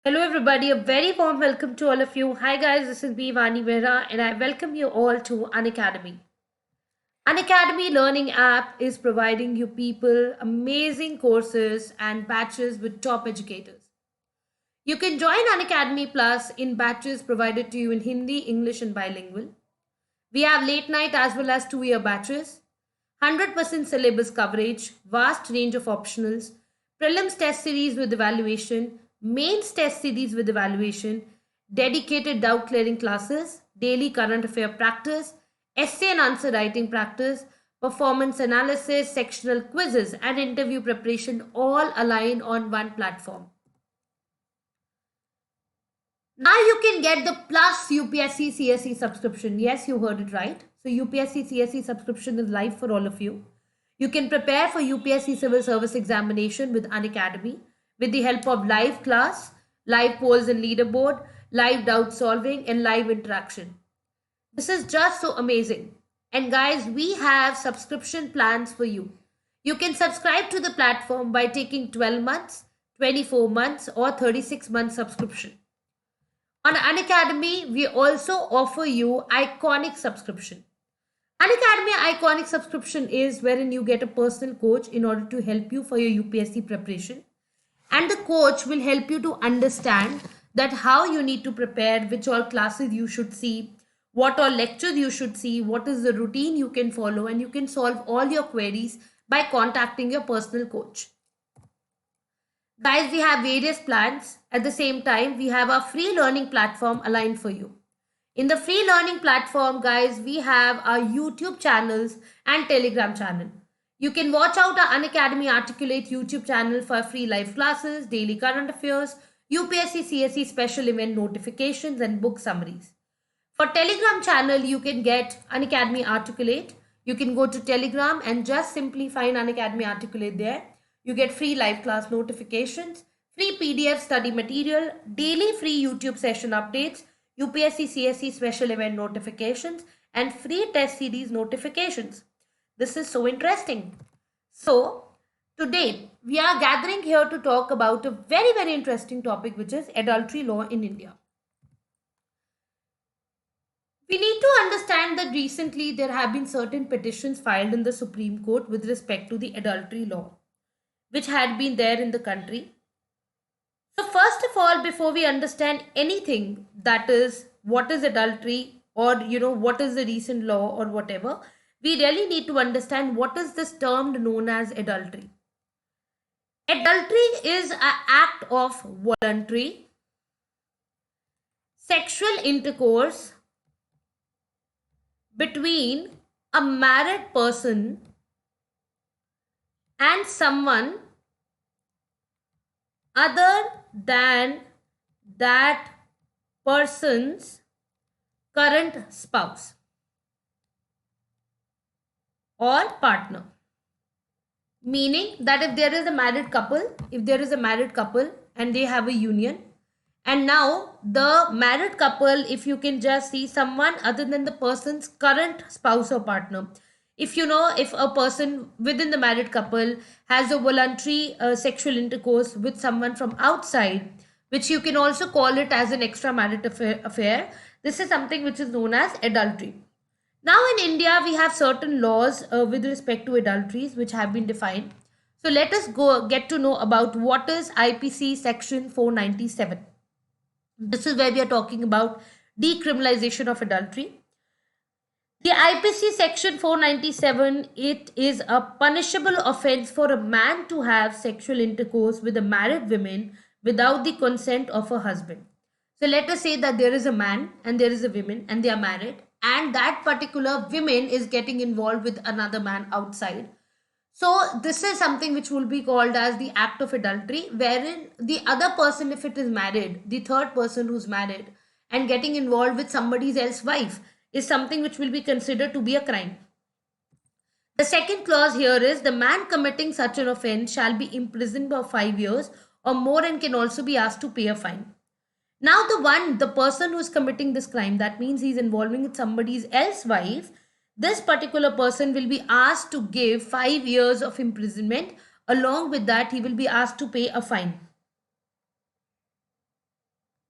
Hello, everybody. A very warm welcome to all of you. Hi, guys. This is me, Vani Vera, and I welcome you all to Unacademy. Unacademy Learning app is providing you people amazing courses and batches with top educators. You can join Unacademy Plus in batches provided to you in Hindi, English, and bilingual. We have late night as well as 2 year batches, 100% syllabus coverage, vast range of optionals, prelims test series with evaluation, mains test series with evaluation, dedicated doubt clearing classes, daily current affair practice, essay and answer writing practice, performance analysis, sectional quizzes, and interview preparation all aligned on one platform. Now you can get the plus UPSC CSE subscription. Yes, you heard it right. So UPSC CSE subscription is live for all of you. You can prepare for UPSC Civil Service Examination with Unacademy with the help of live class, live polls and leaderboard, live doubt solving, and live interaction. This is just so amazing. And guys, we have subscription plans for you. You can subscribe to the platform by taking 12 months, 24 months, or 36 months subscription. On Unacademy, we also offer you Iconic subscription. Unacademy Iconic subscription is wherein you get a personal coach in order to help you for your UPSC preparation. And the coach will help you to understand that how you need to prepare, which all classes you should see, what all lectures you should see, what is the routine you can follow, and you can solve all your queries by contacting your personal coach. Guys, we have various plans. At the same time, we have a free learning platform aligned for you. In the free learning platform, guys, we have our YouTube channels and Telegram channel. You can watch out our Unacademy Articulate YouTube channel for free live classes, daily current affairs, UPSC CSE special event notifications, and book summaries. For Telegram channel, you can get Unacademy Articulate. You can go to Telegram and just simply find Unacademy Articulate there. You get free live class notifications, free PDF study material, daily free YouTube session updates, UPSC CSE special event notifications, and free test series notifications. This is so interesting. So, today we are gathering here to talk about a very interesting topic, which is adultery law in India. We need to understand that recently there have been certain petitions filed in the Supreme Court with respect to the adultery law, which had been there in the country. So, first of all, before we understand anything, that is, what is adultery, or what is the recent law or whatever, we really need to understand what is this term known as adultery. Adultery is an act of voluntary sexual intercourse between a married person and someone other than that person's current spouse or partner. Meaning that if there is a married couple and they have a union, and now the married couple, if you can just see someone other than the person's current spouse or partner, if a person within the married couple has a voluntary sexual intercourse with someone from outside, which you can also call it as an extramarital affair, this is something which is known as adultery. Now in India, we have certain laws with respect to adulteries which have been defined. So let us go get to know about what is IPC section 497. This is where we are talking about decriminalization of adultery. The IPC section 497, it is a punishable offense for a man to have sexual intercourse with a married woman without the consent of her husband. So let us say that there is a man and there is a woman and they are married, and that particular woman is getting involved with another man outside. So this is something which will be called as the act of adultery, wherein the other person, if it is married, the third person who's married and getting involved with somebody else's wife, is something which will be considered to be a crime. The second clause here is the man committing such an offense shall be imprisoned for 5 years or more and can also be asked to pay a fine. Now the person who is committing this crime, that means he's involving with somebody else's wife, this particular person will be asked to give 5 years of imprisonment. Along with that, he will be asked to pay a fine.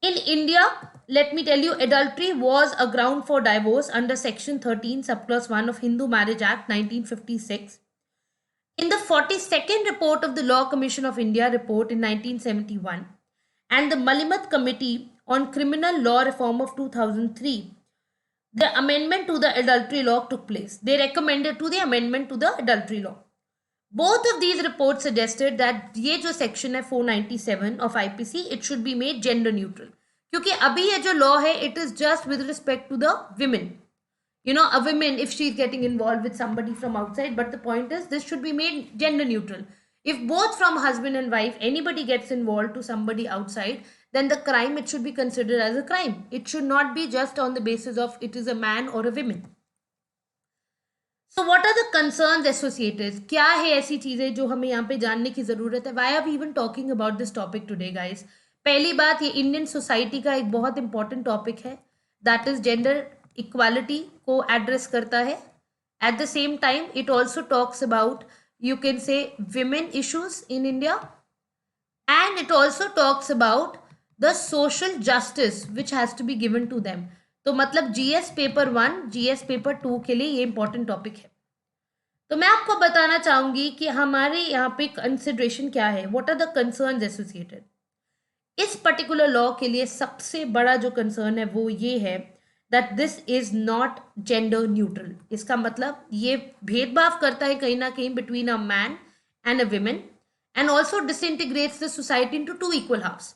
In India, let me tell you, adultery was a ground for divorce under Section 13, subclause 1 of Hindu Marriage Act 1956. In the 42nd report of the Law Commission of India report in 1971 and the Malimat Committee on Criminal Law Reform of 2003, the amendment to the adultery law took place. They recommended to the amendment to the adultery law. Both of these reports suggested that ये जो section है 497 of IPC, it should be made gender neutral. क्योंकि अभी ये जो law है, it is just with respect to the women. You know, a woman, if she is getting involved with somebody from outside, but the point is this should be made gender neutral. If both from husband and wife, anybody gets involved to somebody outside, then the crime, it should be considered as a crime. It should not be just on the basis of it is a man or a woman. So what are the concerns associated? क्या है ऐसी चीजें जो हमें यहाँ पे जानने की जरूरत है? Why are we even talking about this topic today, guys? पहली बात, ये इंडियन सोसाइटी का एक बहुत इंपॉर्टेंट टॉपिक है, दैट इज जेंडर इक्वालिटी को एड्रेस करता है. At the same time it also talks about, you can say, women issues in India, and it also talks about the social justice which has to be given to them. तो मतलब GS paper 1, GS paper 2 के लिए ये important topic है. तो मैं आपको बताना चाहूंगी कि हमारे यहाँ पे कंसिडरेशन क्या है, what are the concerns associated. इस पर्टिकुलर लॉ के लिए सबसे बड़ा जो कंसर्न है वो ये है that this is not gender neutral. इसका मतलब ये भेदभाव करता है कहीं ना कहीं between a man and a women, and also disintegrates the society into two equal halfs.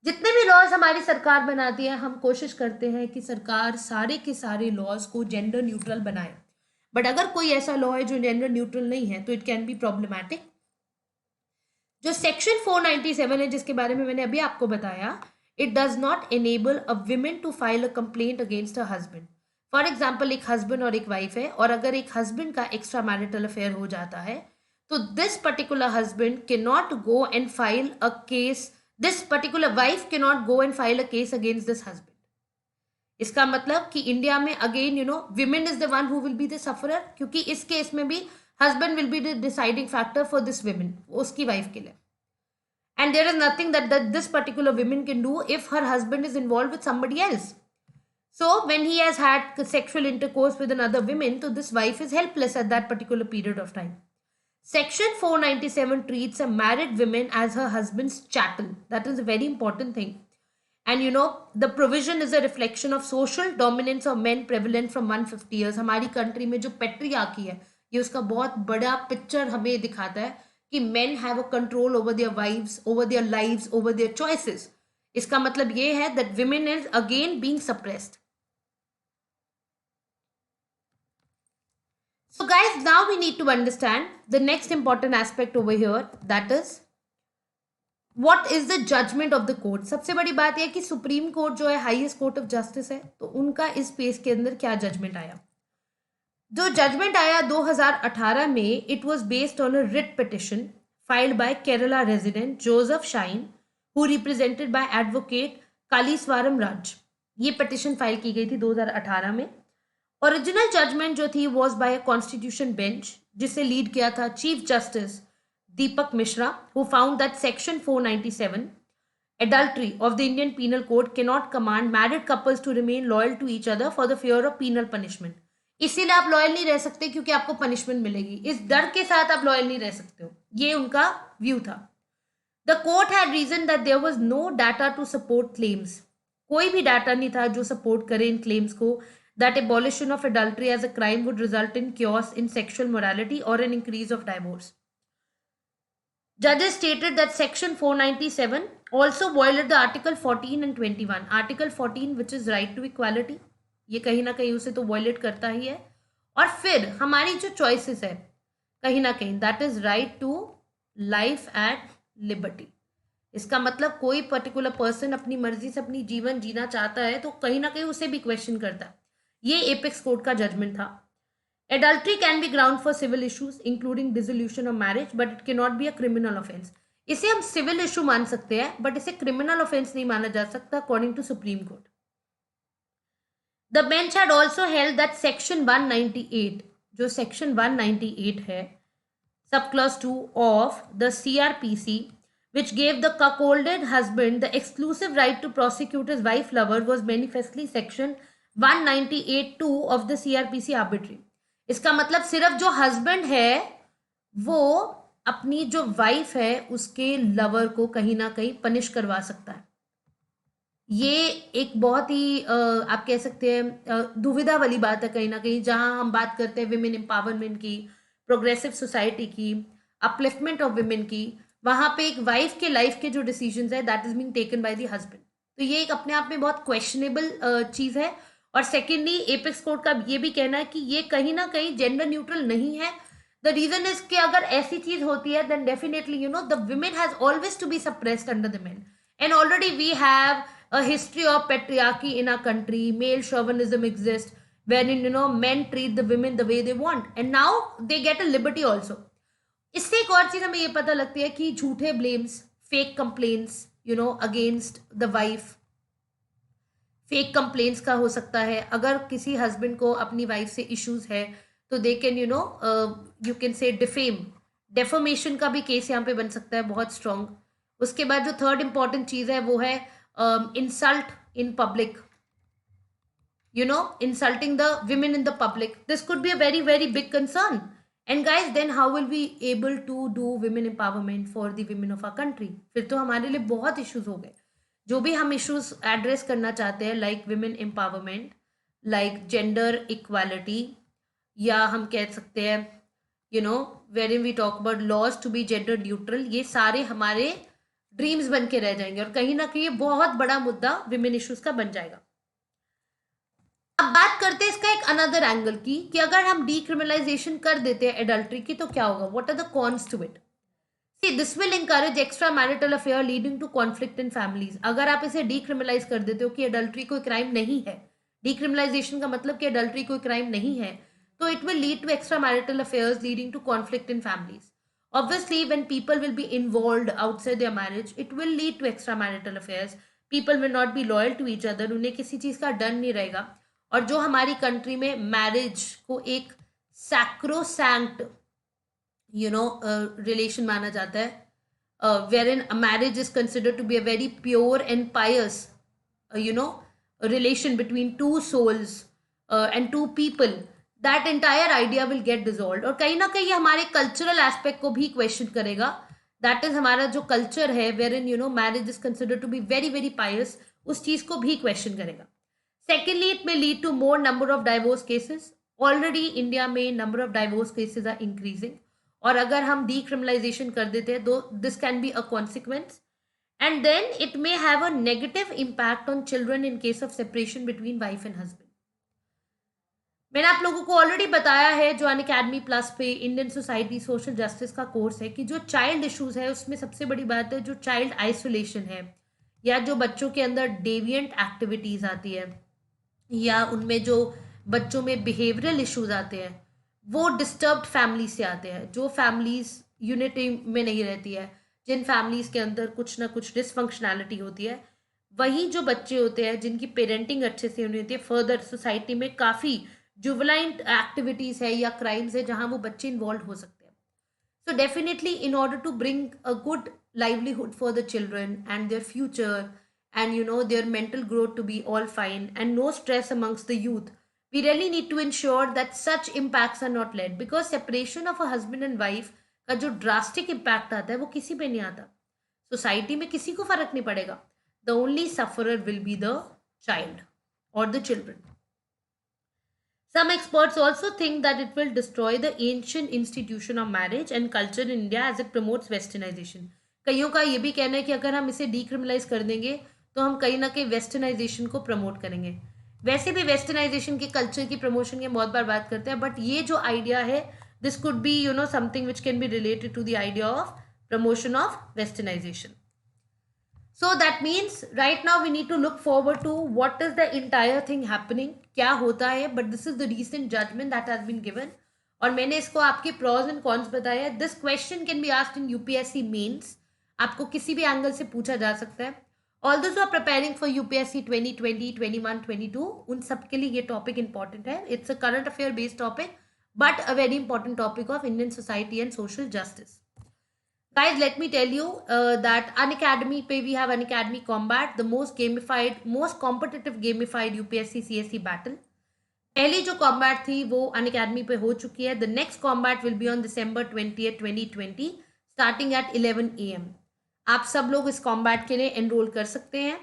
जितने भी लॉज हमारी सरकार बनाती है, हम कोशिश करते हैं कि सरकार सारे के सारे लॉज को जेंडर न्यूट्रल बनाए, बट अगर कोई ऐसा लॉ है जो जेंडर न्यूट्रल नहीं है तो इट कैन बी प्रॉब्लमैटिक. जो सेक्शन 497 है जिसके बारे में मैंने अभी आपको बताया, it does not enable a woman to file a complaint against her husband. For example, एक हस्बैंड और एक वाइफ है, और अगर एक हस्बैंड का एक्स्ट्रा मैरिटल अफेयर हो जाता है तो this particular husband can not go and file a case, this particular wife can not go and file a case against this husband. इसका मतलब कि इंडिया में again women is the one who will be the sufferer, क्योंकि इस केस में भी husband will be the deciding factor for this women, उसकी वाइफ के लिए. And there is nothing that this particular woman can do if her husband is involved with somebody else. So when he has had sexual intercourse with another woman, so this wife is helpless at that particular period of time. Section 497 treats a married woman as her husband's chattel. That is a very important thing. And the provision is a reflection of social dominance of men prevalent from 150 years. हमारी country में जो patriarchy है, ये उसका बहुत बड़ा picture हमें दिखाता है कि men have a control over their wives, over their lives, over their choices. इसका मतलब ये है that women is again being suppressed. So guys, now we need to understand the next important aspect over here, that is what is the judgment of the court. सबसे बड़ी बात यह कि supreme court जो है हाईएस्ट कोर्ट ऑफ जस्टिस है, तो उनका इस स्पेस के अंदर क्या जजमेंट आया. जो जजमेंट आया 2018 में, it was based on a writ petition filed by Kerala resident Joseph Shine, who represented by advocate कालीस्वारम राज. ये पिटिशन फाइल की गई थी 2018 में. ओरिजिनल जजमेंट जो थी was by a constitution bench, जिसे लीड किया था chief justice Deepak Mishra, who found that section 497 adultery of the Indian Penal Code cannot command married couples to remain loyal to each other for the fear of penal punishment. इसीलिए आप loyal नहीं रह सकते क्योंकि आपको punishment मिलेगी, इस डर के साथ आप लॉयल नहीं रह सकते हो. ये उनका व्यू था. The court had reason that there was no data to support claims. कोई भी डाटा नहीं था जो सपोर्ट करे इन क्लेम्स को that abolition of adultery as a crime would result in chaos in sexual morality और an increase of divorce. Judges stated that section 497 also violated the article 14 and 21. Article 14 which is right to equality, ये कहीं ना कहीं उसे तो violet करता ही है. और फिर हमारी जो चॉइसेस है कहीं ना कहीं, that is right to life and liberty. इसका मतलब कोई पर्टिकुलर पर्सन अपनी मर्जी से अपनी जीवन जीना चाहता है तो कहीं ना कहीं उसे भी क्वेश्चन करता है. ये एपेक्स कोर्ट का जजमेंट था. Adultery can be ground for civil issues including dissolution of marriage, but it cannot be a criminal offense. इसे हम सिविल इशू मान सकते हैं बट इसे क्रिमिनल ऑफेंस नहीं माना जा सकता according to supreme court. The bench had also held that section 198, जो सेक्शन 198 है, sub clause 2 of the CRPC which gave the cuckolded husband the exclusive right to prosecute his wife lover, was manifestly section 198(2) of the CRPC arbitrary. इसका मतलब सिर्फ जो husband है वो अपनी जो वाइफ है उसके लवर को कहीं ना कहीं पनिश करवा सकता है। ये एक बहुत ही आप कह सकते हैं दुविधा वाली बात है कहीं ना कहीं, जहां हम बात करते हैं विमेन एम्पावरमेंट की, प्रोग्रेसिव सोसाइटी की, अपलिफ्टमेंट ऑफ विमेन की, वहां पे एक वाइफ के लाइफ के जो डिसीजंस है that is being taken by the husband. तो ये एक अपने आप में बहुत क्वेश्चनेबल चीज है। और सेकेंडली एपेक्स कोर्ट का ये भी कहना है कि ये कहीं ना कहीं जेंडर न्यूट्रल नहीं है। द रीजन इज कि अगर ऐसी चीज होती है then definitely the women has always to be suppressed under the men, and already we have a history of patriarchy in our country. Male chauvinism exists, wherein men treat the women the way they want, and now they get a liberty also. इससे एक और चीज हमें ये पता लगती है कि झूठे blames, fake complaints against the wife, fake complaints का हो सकता है। अगर किसी हस्बैंड को अपनी वाइफ से इश्यूज है तो they can you can say defame, deformation का भी केस यहाँ पे बन सकता है बहुत स्ट्रॉन्ग। उसके बाद जो थर्ड इंपॉर्टेंट चीज है वो है insult in public, insulting the women in the public. This could be a very very big concern, and guys then how will we able to do women empowerment for the women of our country? फिर तो हमारे लिए बहुत issues हो गए। जो भी हम इश्यूज एड्रेस करना चाहते हैं like women empowerment, like gender equality, या हम कह सकते हैं wherein we talk about laws to be gender neutral, ये सारे हमारे ड्रीम्स बन के रह जाएंगे और कहीं ना कहीं ये बहुत बड़ा मुद्दा विमेन इश्यूज का बन जाएगा। अब बात करते हैं इसका एक अनदर एंगल की कि अगर हम डीक्रिमिनलाइजेशन कर देते हैं एडल्ट्री की तो क्या होगा, what are the cons to it? See this will encourage extra marital affair leading to conflict in families. अगर आप इसे डीक्रिमिनलाइज कर देते हो कि एडल्ट्री कोई क्राइम नहीं है, डीक्रिमिनलाइजेशन का मतलब कि एडल्ट्री कोई क्राइम नहीं है, तो it will lead to extra marital affairs leading to conflict in families. Obviously, when people will be involved outside their marriage, it will lead to extramarital affairs. People will not be loyal to each other. उन्हें किसी चीज़ का डर नहीं रहेगा। और जो हमारी country में मैरिज को एक सैक्रोसैंक्ट रिलेशन माना जाता है, wherein a marriage is considered to be a very pure and pious relation between two souls and two people, that entire idea will get dissolved. और कहीं ना कहीं हमारे कल्चरल एस्पेक्ट को भी क्वेश्चन करेगा। दैट इज हमारा जो कल्चर है wherein marriage is considered to be very very pious, उस चीज को भी क्वेश्चन करेगा। Secondly it may lead to more number of divorce cases. Already India में number of divorce cases are increasing, और अगर हम डीक्रिमिनलाइजेशन कर देते हैं तो this can be a consequence, and then it may have a negative impact on children in case of separation between wife and husband. मैंने आप लोगों को ऑलरेडी बताया है जो अनअकैडमी प्लस पे इंडियन सोसाइटी सोशल जस्टिस का कोर्स है कि जो चाइल्ड इश्यूज है उसमें सबसे बड़ी बात है जो चाइल्ड आइसोलेशन है, या जो बच्चों के अंदर डेविएंट एक्टिविटीज आती है, या उनमें जो बच्चों में बिहेवियरल इश्यूज आते हैं, वो डिस्टर्ब्ड फैमिली से आते हैं। जो फैमिलीज यूनिटी में नहीं रहती है, जिन फैमिलीज के अंदर कुछ ना कुछ डिसफंक्शनैलिटी होती है, वही जो बच्चे होते हैं जिनकी पेरेंटिंग अच्छे से होनी होती है, फर्दर सोसाइटी में काफ़ी जुवलाइंट एक्टिविटीज है या क्राइम्स है जहां वो बच्चे इन्वॉल्व हो सकते हैं। So definitely in order to bring a good livelihood for the children and their future, and their mental growth to be all fine and no stress amongst the youth, we really need to ensure that such impacts are not led, because separation of a husband and wife का जो drastic impact आता है वो किसी पे नहीं आता, society में किसी को फर्क नहीं पड़ेगा। The only sufferer will be the child और the children. Some experts also think that it will destroy the ancient institution of marriage and culture in India as it promotes westernization. कईयों का ये भी कहना है कि अगर हम इसे डीक्रिमिनलाइज कर देंगे तो हम कहीं ना कहीं वेस्टर्नाइजेशन को प्रमोट करेंगे। वैसे भी वेस्टर्नाइजेशन के कल्चर की प्रमोशन की बहुत बार बात करते हैं, बट ये जो आइडिया है this could be something which can be related to the idea of promotion of westernization. So that means right now we need to look forward to what is the entire thing happening, क्या होता है, but this is the recent judgment that has been given. और मैंने इसको आपके pros and cons बताया है. This question can be asked in UPSC mains. आपको किसी भी एंगल से पूछा जा सकता है. All those who are preparing for UPSC 2020, 21, 22, उन सब के लिए ये टॉपिक इंपॉर्टेंट है. It's a current affair based topic, but a very important topic of Indian society and social justice. Guys, let me tell you that Unacademy पे we have Unacademy Combat, the most gamified, most competitive gamified UPSC CSE battle. पहली जो combat थी वो Unacademy पे हो चुकी है. The next combat will be on December 20th 2020 starting at 11 AM. आप सब लोग इस कॉम्बैट के लिए एनरोल कर सकते हैं.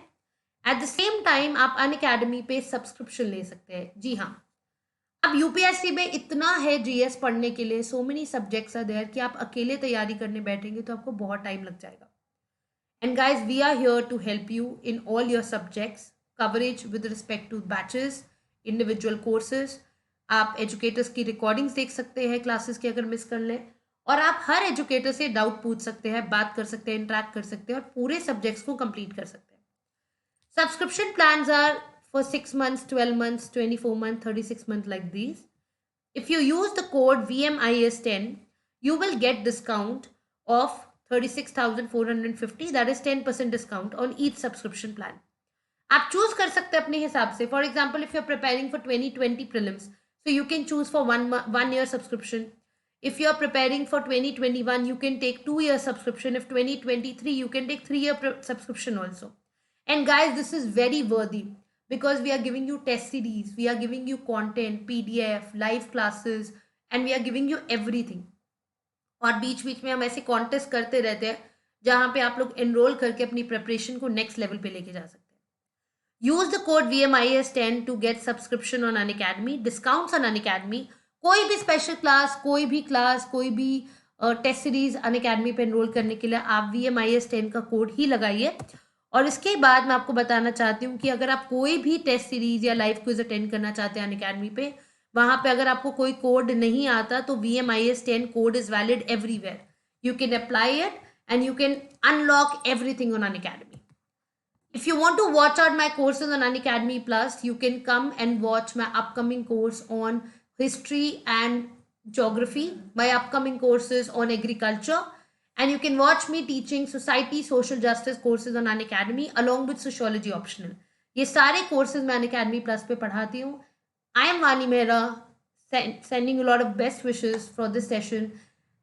एट द सेम टाइम आप अनअकैडमी पे सब्सक्रिप्शन ले सकते हैं. जी हाँ, अब यूपीएससी में इतना है जीएस पढ़ने के लिए, so many subjects are there कि आप अकेले तैयारी करने बैठेंगे तो आपको बहुत टाइम लग जाएगा. And guys, we are here to help you in all your subjects coverage with respect to batches, individual courses. आप एजुकेटर्स की रिकॉर्डिंग्स देख सकते हैं क्लासेस की अगर मिस कर लें, और आप हर एजुकेटर से डाउट पूछ सकते हैं, बात कर सकते हैं, इंटरेक्ट कर सकते हैं और पूरे सब्जेक्ट्स को कंप्लीट कर सकते हैं. Subscription plans are for 6 months, 12 months, 24 months, 36 months like these. If you use the code VMIS10, you will get discount of 36,450. That is 10% discount on each subscription plan. आप चूज कर सकते हैं अपने हिसाब से. For example, if you are preparing for 2020 prelims, so you can choose for 1 year subscription. If you are preparing for 2021, you can take 2-year subscription. If 2023, you can take 3-year subscription also. And guys, this is very worthy because we are giving you test series, we are giving you content, PDF, live classes, and we are giving you everything. और बीच बीच में हम ऐसे contest करते रहते हैं जहां पे आप लोग एनरोल करके अपनी प्रिपरेशन को नेक्स्ट लेवल पे लेके जा सकते हैं. Use the code VMIS10 to get subscription on Unacademy, discounts on Unacademy. कोई भी स्पेशल क्लास, कोई भी क्लास, कोई भी टेस्ट सीरीज अनअकैडमी पे एनरोल करने के लिए आप VMIS10 का कोड ही लगाइए. और इसके बाद मैं आपको बताना चाहती हूँ कि अगर आप कोई भी टेस्ट सीरीज या लाइव क्विज अटेंड करना चाहते हैं अनअकैडमी पे, वहां पे अगर आपको कोई कोड नहीं आता तो VMIS10 code is valid everywhere. You can apply it and you can unlock everything on Unacademy. If you want to watch out my courses on Unacademy Plus, you can come and watch my upcoming course on history and geography, my upcoming courses on agriculture, and you can watch me teaching society, social justice courses on Unacademy along with sociology optional. ये सारे courses मैं Unacademy Plus पे पढ़ाती हूँ. I am Vani Mehra, sending you a lot of best wishes for this session.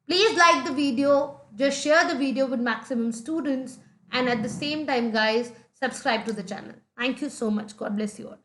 Please like the video, just share the video with maximum students, and at the same time, guys, subscribe to the channel. Thank you so much. God bless you all.